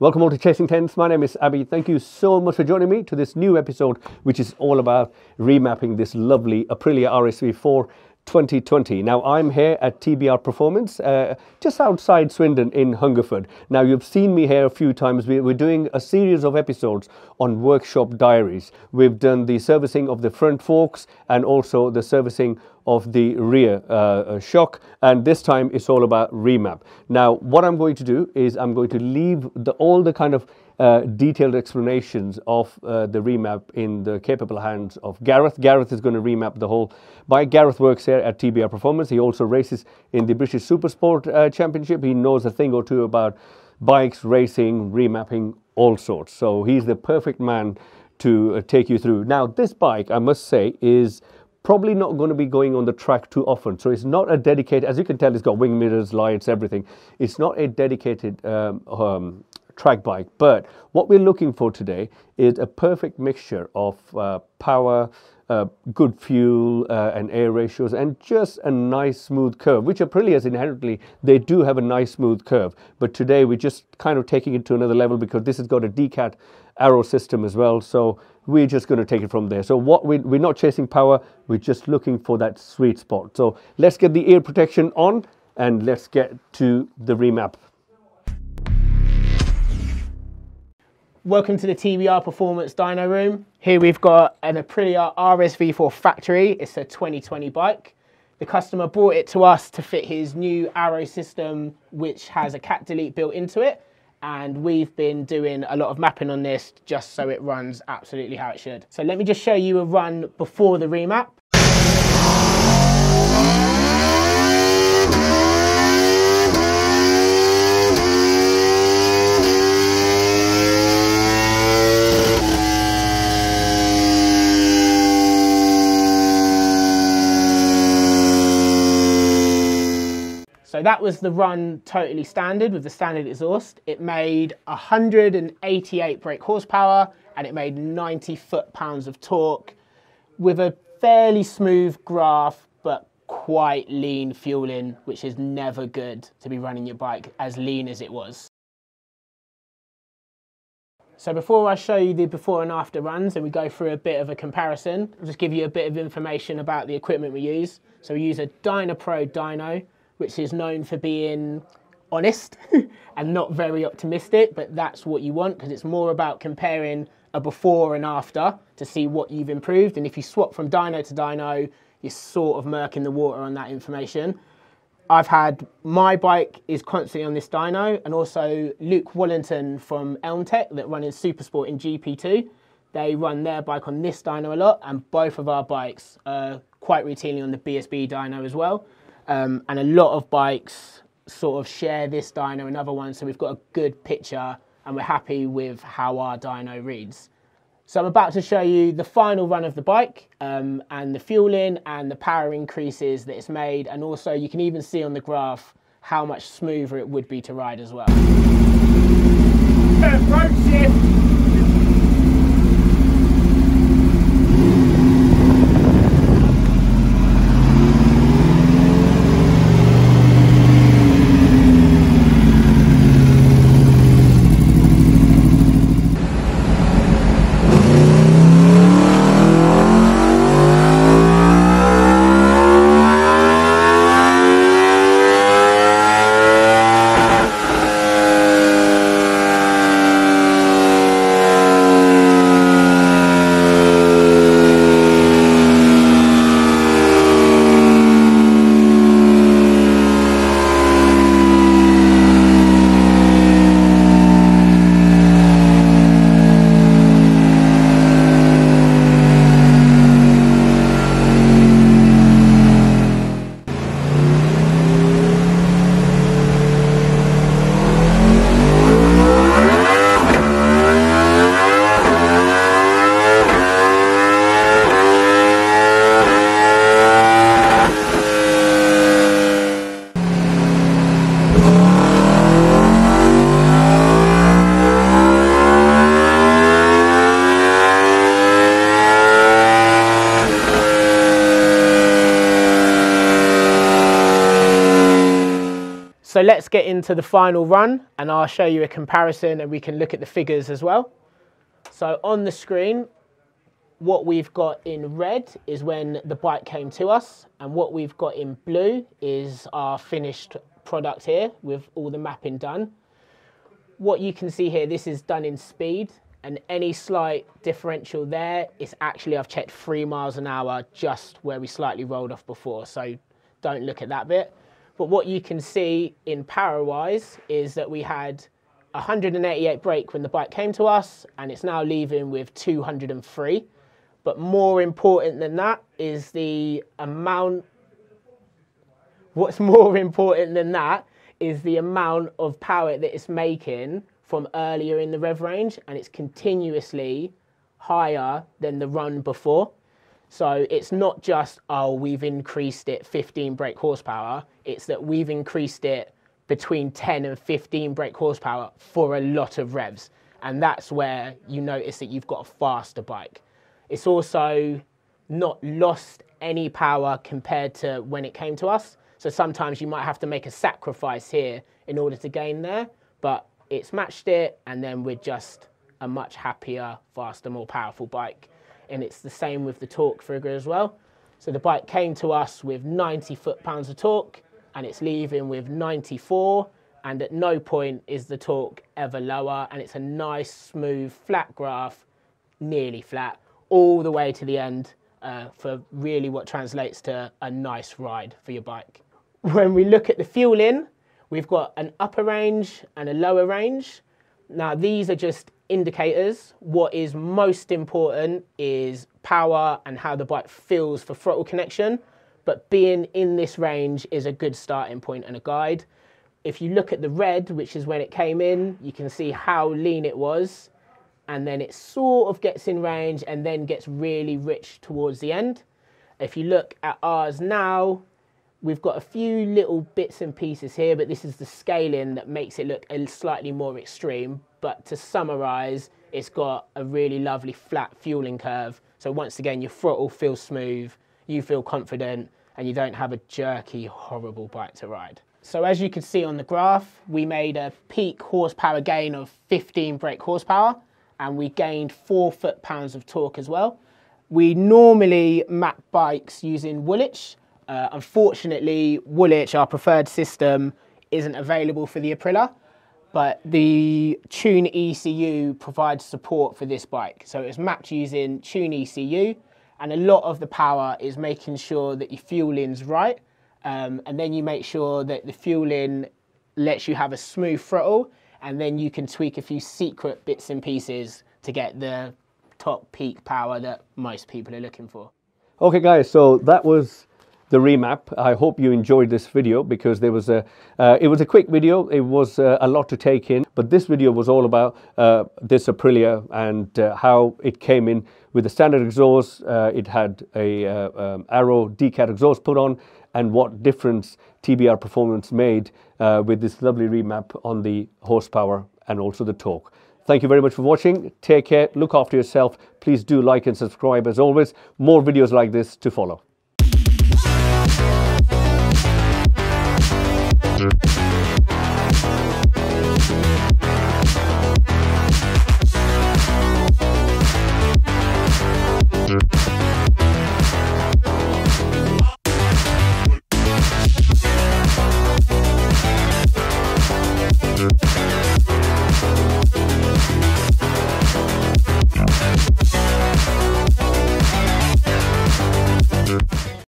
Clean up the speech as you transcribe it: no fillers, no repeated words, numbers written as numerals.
Welcome all to Chasing Tents. My name is Abby. Thank you so much for joining me to this new episode, which is all about remapping this lovely Aprilia RSV4 2020. Now I'm here at TBR Performance, just outside Swindon in Hungerford. Now you've seen me here a few times. We're doing a series of episodes on Workshop Diaries. We've done the servicing of the front forks and also the servicing of the rear shock, and this time it's all about remap. Now what I'm going to do is I'm going to leave all the kind of detailed explanations of the remap in the capable hands of Gareth. Gareth is going to remap the whole bike. Gareth works here at TBR Performance. He also races in the British Supersport Championship. He knows a thing or two about bikes, racing, remapping, all sorts. So he's the perfect man to take you through. Now this bike, I must say, is probably not going to be going on the track too often. So it's not a dedicated, as you can tell, it's got wing mirrors, lights, everything. It's not a dedicated track bike, but what we're looking for today is a perfect mixture of power, good fuel and air ratios, and just a nice smooth curve, which Aprilia's inherently, they do have a nice smooth curve. But today we're just kind of taking it to another level because this has got a decat arrow system as well. So we're just going to take it from there. So what we're not chasing power, we're just looking for that sweet spot. So let's get the ear protection on and let's get to the remap. Welcome to the TBR Performance Dyno Room. Here we've got an Aprilia RSV4 factory. It's a 2020 bike. The customer brought it to us to fit his new arrow system, which has a cat delete built into it. And we've been doing a lot of mapping on this just so it runs absolutely how it should. So let me just show you a run before the remap. So that was the run totally standard with the standard exhaust. It made 188 brake horsepower and it made 90 foot-pounds of torque with a fairly smooth graph but quite lean fueling, which is never good to be running your bike as lean as it was. So before I show you the before and after runs and we go through a bit of a comparison, I'll just give you a bit of information about the equipment we use. So we use a Dynapro dyno, which is known for being honest and not very optimistic, but that's what you want because it's more about comparing a before and after to see what you've improved. And if you swap from dyno to dyno, you're sort of murking the water on that information. I've had my bike is constantly on this dyno, and also Luke Wallington from Elmtech that run in Supersport in GP2. They run their bike on this dyno a lot, and both of our bikes are quite routinely on the BSB dyno as well. And a lot of bikes sort of share this dyno and other ones, so we've got a good picture and we're happy with how our dyno reads. So I'm about to show you the final run of the bike and the fueling and the power increases that it's made, and also you can even see on the graph how much smoother it would be to ride as well. Front shift. let's get into the final run and I'll show you a comparison and we can look at the figures as well. So on the screen, what we've got in red is when the bike came to us, and what we've got in blue is our finished product here with all the mapping done. What you can see here, this is done in speed, and any slight differential there is actually, I've checked 3 miles an hour just where we slightly rolled off before, so don't look at that bit. But what you can see in power-wise is that we had 188 brake when the bike came to us, and it's now leaving with 203. But more important than that is the amount, what's more important than that is the amount of power that it's making from earlier in the rev range, and it's continuously higher than the run before. So it's not just, oh, we've increased it 15 brake horsepower, it's that we've increased it between 10 and 15 brake horsepower for a lot of revs. And that's where you notice that you've got a faster bike. It's also not lost any power compared to when it came to us. So sometimes you might have to make a sacrifice here in order to gain there, but it's matched it, and then we're just a much happier, faster, more powerful bike. And it's the same with the torque figure as well. So the bike came to us with 90 foot-pounds of torque, and it's leaving with 94, and at no point is the torque ever lower, and it's a nice, smooth, flat graph, nearly flat, all the way to the end for really what translates to a nice ride for your bike. When we look at the fueling, we've got an upper range and a lower range. Now these are just indicators. What is most important is power and how the bike feels for throttle connection, but being in this range is a good starting point and a guide. If you look at the red, which is when it came in, you can see how lean it was, and then it sort of gets in range and then gets really rich towards the end. If you look at ours now, we've got a few little bits and pieces here, but this is the scaling that makes it look a slightly more extreme. But to summarize, it's got a really lovely flat fueling curve. So once again, your throttle feels smooth, you feel confident, and you don't have a jerky, horrible bike to ride. So as you can see on the graph, we made a peak horsepower gain of 15 brake horsepower, and we gained 4 foot-pounds of torque as well. We normally map bikes using Woolwich. Unfortunately, Woolwich, our preferred system, isn't available for the Aprilia, but the Tune ECU provides support for this bike. So it's mapped using Tune ECU, and a lot of the power is making sure that your fueling's right, and then you make sure that the fueling lets you have a smooth throttle, and then you can tweak a few secret bits and pieces to get the top peak power that most people are looking for. Okay guys, so that was the remap. I hope you enjoyed this video, because there was it was a quick video. It was a lot to take in, but this video was all about this Aprilia and how it came in with the standard exhaust. It had a Arrow decat exhaust put on, and what difference TBR Performance made with this lovely remap on the horsepower and also the torque. Thank you very much for watching. Take care, look after yourself. Please do like and subscribe as always. More videos like this to follow.